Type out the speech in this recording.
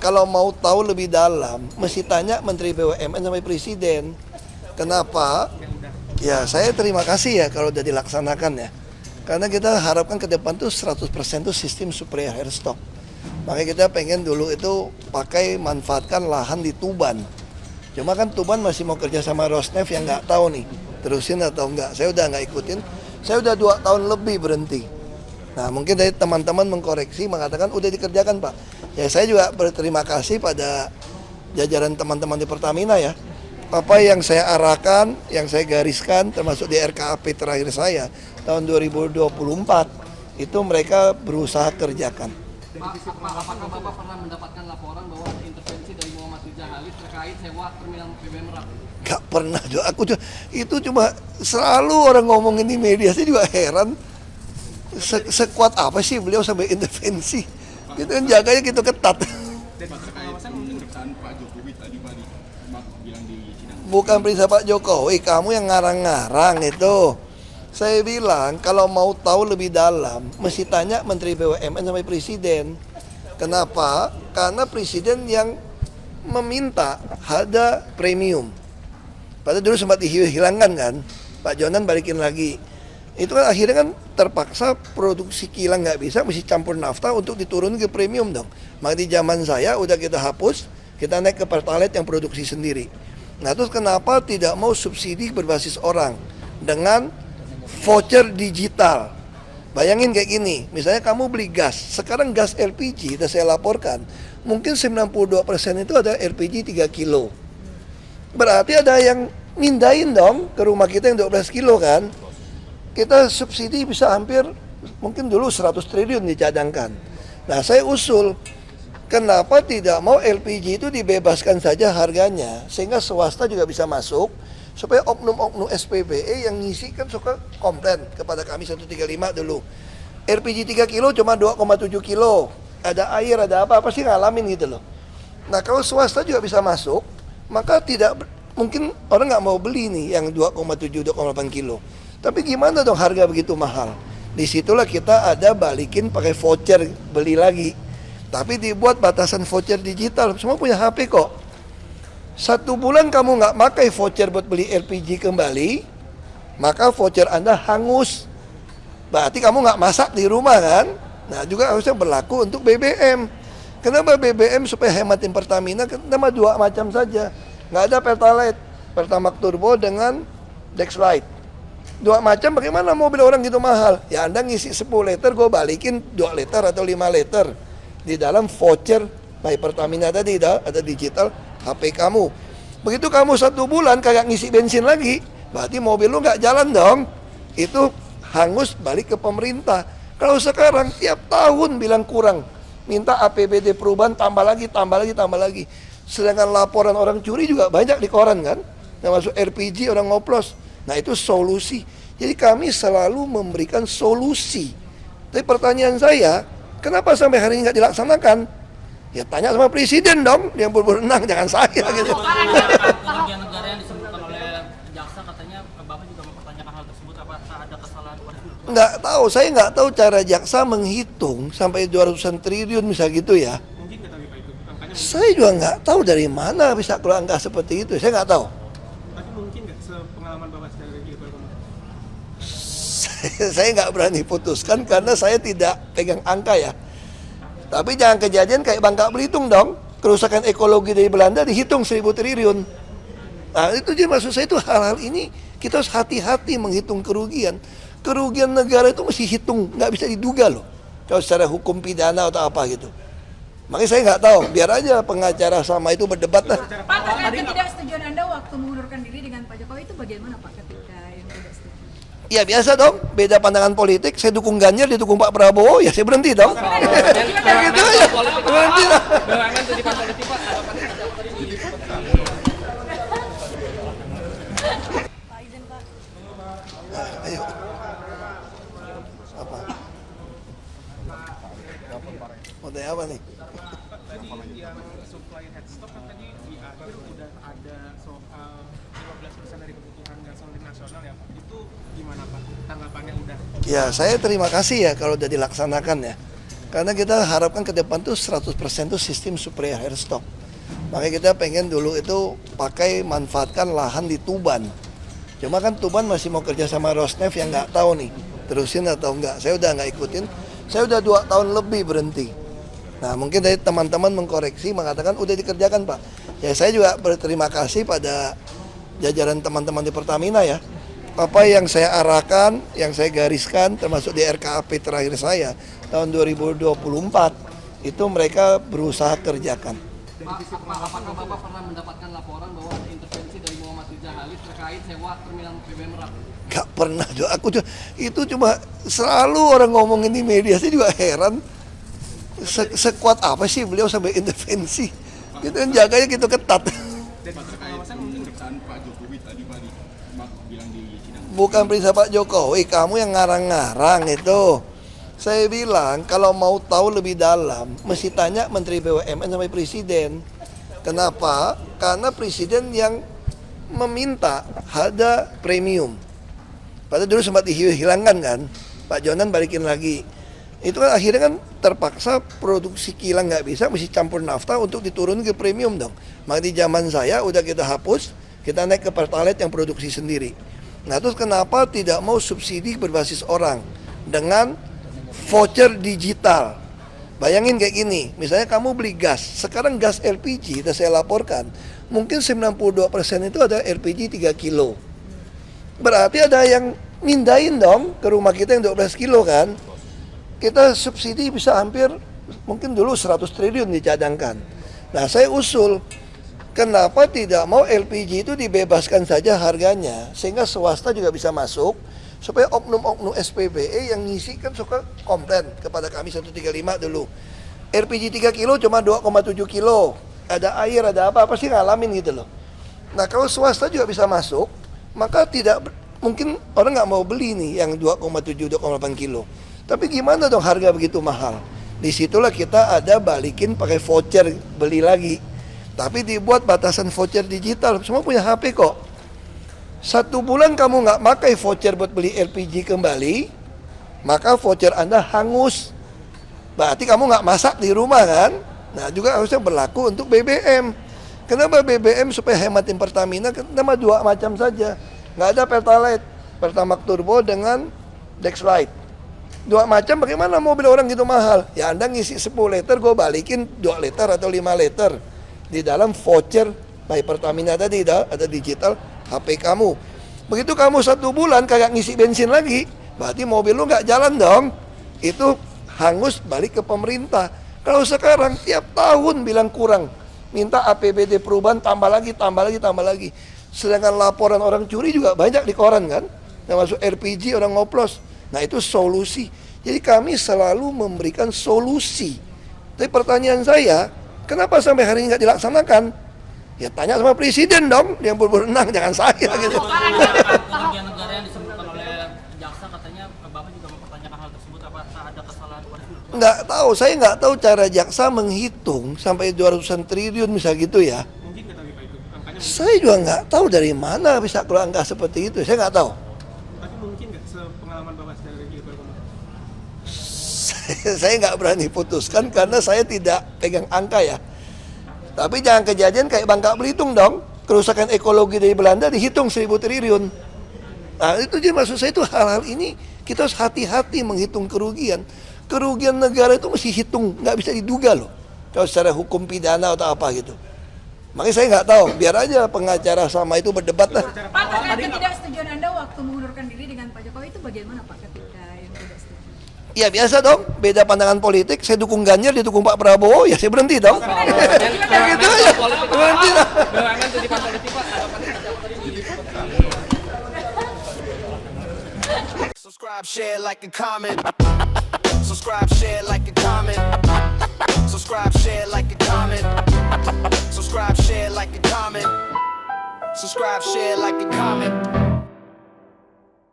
kalau mau tahu lebih dalam, mesti tanya Menteri BUMN sampai Presiden. Kenapa? Ya saya terima kasih ya kalau udah dilaksanakan ya. Karena kita harapkan ke depan tuh 100% tuh sistem supplier air stock. Makanya kita pengen dulu itu manfaatkan lahan di Tuban. Cuma kan Tuban masih mau kerja sama Rosneft yang nggak tahu nih, terusin atau enggak. Saya udah nggak ikutin, saya udah 2 tahun lebih berhenti. Nah mungkin dari teman-teman mengkoreksi, mengatakan udah dikerjakan Pak. Ya saya juga berterima kasih pada jajaran teman-teman di Pertamina ya. Apa yang saya arahkan, yang saya gariskan, termasuk di RKAP terakhir saya, tahun 2024, itu mereka berusaha kerjakan. Apakah Bapak pernah mendapatkan laporan bahwa ada intervensi dari Muhammad Rizal terkait sewa terminal BBM Merak? Gak pernah, itu cuma selalu orang ngomongin di media, saya juga heran. Sekuat apa sih beliau sampai intervensi? Itu kan jaganya gitu ketat. Bukan perintah Pak Jokowi, kamu yang ngarang-ngarang itu. Saya bilang kalau mau tahu lebih dalam, mesti tanya Menteri BUMN sampai Presiden. Kenapa? Karena Presiden yang meminta harga premium. Padahal dulu sempat dihilangkan kan, Pak Jonan balikin lagi. Itu kan akhirnya kan terpaksa produksi kilang nggak bisa, mesti campur nafta untuk diturun ke premium dong. Maka di zaman saya udah kita hapus, kita naik ke Pertalite yang produksi sendiri. Nah terus kenapa tidak mau subsidi berbasis orang dengan voucher digital? Bayangin kayak gini, misalnya kamu beli gas, sekarang gas LPG, sudah saya laporkan, mungkin 92% itu ada LPG 3 kilo. Berarti ada yang mindahin dong ke rumah kita yang 12 kilo kan. Kita subsidi bisa hampir, mungkin dulu 100 triliun dicadangkan. Nah saya usul, kenapa tidak mau LPG itu dibebaskan saja harganya, sehingga swasta juga bisa masuk, supaya oknum-oknum SPBE yang ngisi kan suka komplain kepada kami 135 dulu. LPG 3 kilo cuma 2,7 kilo, ada air, ada apa sih ngalamin gitu loh. Nah kalau swasta juga bisa masuk, maka tidak mungkin orang nggak mau beli nih yang 2,7, 2,8 kilo. Tapi gimana dong harga begitu mahal? Disitulah kita ada balikin pakai voucher beli lagi. Tapi dibuat batasan voucher digital, semua punya HP kok. 1 bulan kamu nggak pakai voucher buat beli LPG kembali, maka voucher Anda hangus. Berarti kamu nggak masak di rumah kan? Nah juga harusnya berlaku untuk BBM. Kenapa BBM supaya hematin Pertamina? Kenapa 2 macam saja? Nggak ada Pertalite, Pertamax Turbo dengan Dexlite. 2 macam, bagaimana mobil orang gitu mahal? Ya Anda ngisi 10 liter, gue balikin 2 liter atau 5 liter. Di dalam voucher My Pertamina tadi ada digital HP kamu. Begitu kamu 1 bulan kagak ngisi bensin lagi, berarti mobil lu nggak jalan dong. Itu hangus balik ke pemerintah. Kalau sekarang tiap tahun bilang kurang, minta APBD perubahan tambah lagi. Sedangkan laporan orang curi juga banyak di koran kan, termasuk LPG orang ngoplos. Nah itu solusi. Jadi kami selalu memberikan solusi. Tapi pertanyaan saya, kenapa sampai hari ini nggak dilaksanakan? Ya tanya sama Presiden dong, yang berenang, jangan saya gitu. Kerugian negara yang disebutkan oleh jaksa, katanya Bapak juga mempertanyakan hal tersebut, apakah ada kesalahan prosedur? Nggak tahu, saya nggak tahu cara jaksa menghitung sampai 200-an triliun misalnya gitu ya. Mungkin tapi Pak itu angkanya. Saya juga nggak tahu dari mana bisa keluar angka seperti itu, saya nggak tahu. Tapi mungkin nggak sepengalaman Bapak secara gitu? Saya nggak berani putuskan karena saya tidak pegang angka ya. Tapi jangan kejadian kayak Bangka Belitung dong. Kerusakan ekologi dari Belanda dihitung 1.000 triliun. Nah itu jadi maksud saya itu hal-hal ini kita harus hati-hati menghitung kerugian. Kerugian negara itu mesti hitung, nggak bisa diduga loh. Kalau secara hukum pidana atau apa gitu. Makanya saya nggak tahu, biar aja pengacara sama itu berdebat lah. Pak, terkait ketidaksetujuan Anda waktu mengundurkan diri dengan Pak Jokowi itu bagaimana Pak ketika yang tidak setuju? Ya biasa dong, beda pandangan politik. Saya dukung Ganjar, dia dukung Pak Prabowo, ya saya berhenti dong. Gitu aja, berhenti lah. BUMN titipan politik Pak. Pak izin Pak. Ayo. Apa? Mau tanya apa nih? Tadi yang supply headstock kan tadi di akhir udah ada soal 15% dari kebutuhan gasolin nasional ya Pak. Itu gimana Pak? Tanggapannya udah? Ya saya terima kasih ya kalau udah dilaksanakan ya. Karena kita harapkan ke depan tuh 100% tuh sistem supplier air stock. Makanya kita pengen dulu itu pakai manfaatkan lahan di Tuban. Cuma kan Tuban masih mau kerja sama Rosneft yang nggak tahu nih terusin atau enggak. Saya udah nggak ikutin. Saya udah 2 tahun lebih berhenti. Nah mungkin dari teman-teman mengkoreksi mengatakan udah dikerjakan Pak. Ya saya juga berterima kasih pada jajaran teman-teman di Pertamina ya. Apa yang saya arahkan, yang saya gariskan termasuk di RKAP terakhir saya tahun 2024 itu mereka berusaha kerjakan. Apakah Bapak pernah mendapatkan laporan bahwa ada intervensi dari Muhammad Rizal Halid terkait sewa terminal BBM Merak? Gak pernah juga, itu cuma selalu orang ngomongin di media, saya juga heran sekuat apa sih beliau sampai intervensi. Gitu kan jaganya gitu ketat. Dan pengawasan mungkin Pak Jokowi tadi bilang di sidang. Bukan perintah Pak Jokowi, kamu yang ngarang-ngarang itu. Saya bilang kalau mau tahu lebih dalam, mesti tanya Menteri BUMN sampai Presiden. Kenapa? Karena Presiden yang meminta harga premium. Padahal dulu sempat dihilangkan kan, Pak Jonan balikin lagi. Itu kan akhirnya kan terpaksa produksi kilang nggak bisa, mesti campur nafta untuk diturun ke premium dong. Maka di zaman saya udah kita hapus, kita naik ke Pertalite yang produksi sendiri. Nah terus kenapa tidak mau subsidi berbasis orang dengan voucher digital? Bayangin kayak gini, misalnya kamu beli gas, sekarang gas LPG, sudah saya laporkan, mungkin 92% itu ada LPG 3 kilo. Berarti ada yang mindahin dong ke rumah kita yang 12 kilo kan. Kita subsidi bisa hampir, mungkin dulu 100 triliun dicadangkan. Nah saya usul, kenapa tidak mau LPG itu dibebaskan saja harganya, sehingga swasta juga bisa masuk, supaya oknum-oknum SPBE yang ngisi kan suka komplain kepada kami 135 dulu. LPG 3 kilo cuma 2,7 kilo, ada air, ada apa sih ngalamin gitu loh. Nah kalau swasta juga bisa masuk, maka tidak mungkin orang nggak mau beli nih yang 2,7, 2,8 kilo. Tapi gimana dong harga begitu mahal? Disitulah kita ada balikin pakai voucher beli lagi. Tapi dibuat batasan voucher digital, semua punya HP kok. 1 bulan kamu nggak pakai voucher buat beli LPG kembali, maka voucher Anda hangus. Berarti kamu nggak masak di rumah kan? Nah juga harusnya berlaku untuk BBM. Kenapa BBM supaya hematin Pertamina? Kenapa 2 macam saja? Nggak ada Pertalite, Pertamax Turbo dengan Dexlite. 2 macam bagaimana mobil orang gitu mahal? Ya Anda ngisi 10 liter, gue balikin 2 liter atau 5 liter. Di dalam voucher by Pertamina tadi ada digital HP kamu. Begitu kamu 1 bulan kagak ngisi bensin lagi, berarti mobil lu nggak jalan dong. Itu hangus balik ke pemerintah. Kalau sekarang tiap tahun bilang kurang, minta APBD perubahan tambah lagi. Sedangkan laporan orang curi juga banyak di koran kan, termasuk LPG orang ngoplos. Nah itu solusi. Jadi kami selalu memberikan solusi. Tapi pertanyaan saya, kenapa sampai hari ini nggak dilaksanakan? Ya tanya sama Presiden dong, yang berwenang, jangan saya gitu. Kerugian negara yang disebutkan oleh jaksa katanya Bapak juga mempertanyakan hal tersebut, apakah ada kesalahan pada itu? Nggak tahu, saya nggak tahu cara jaksa menghitung sampai 200-an triliun misal gitu ya. mungkin nggak tahu Pak itu angkanya, Saya juga nggak tahu dari mana bisa keluar angka seperti itu, saya nggak tahu. tapi mungkin nggak sepengalaman Bapak dari berkomunikasi. Saya nggak berani putuskan karena saya tidak pegang angka ya. Tapi jangan kejadian kayak Bangka Belitung dong, kerusakan ekologi dari Belanda dihitung 1000 triliun. Nah itu jadi maksud saya itu hal-hal ini kita harus hati-hati menghitung kerugian. Kerugian negara itu mesti hitung, nggak bisa diduga loh. Kalau secara hukum pidana atau apa gitu. Makanya saya nggak tahu, biar aja pengacara sama itu berdebat lah. Pak, terkait ketidaksetujuan Anda waktu mengundurkan diri dengan Pak Jokowi itu bagaimana Pak ketika yang tidak setuju? Ya biasa dong, beda pandangan politik. Saya dukung Ganjar, dia dukung Pak Prabowo, ya saya berhenti dong. Ya gitu aja, berhenti lah. BUMN titipan politik Pak, Subscribe, share, like, and comment. Subscribe, share, like, and comment. Subscribe, share, like, and comment. Subscribe, share, like, and comment. Subscribe, share, like, and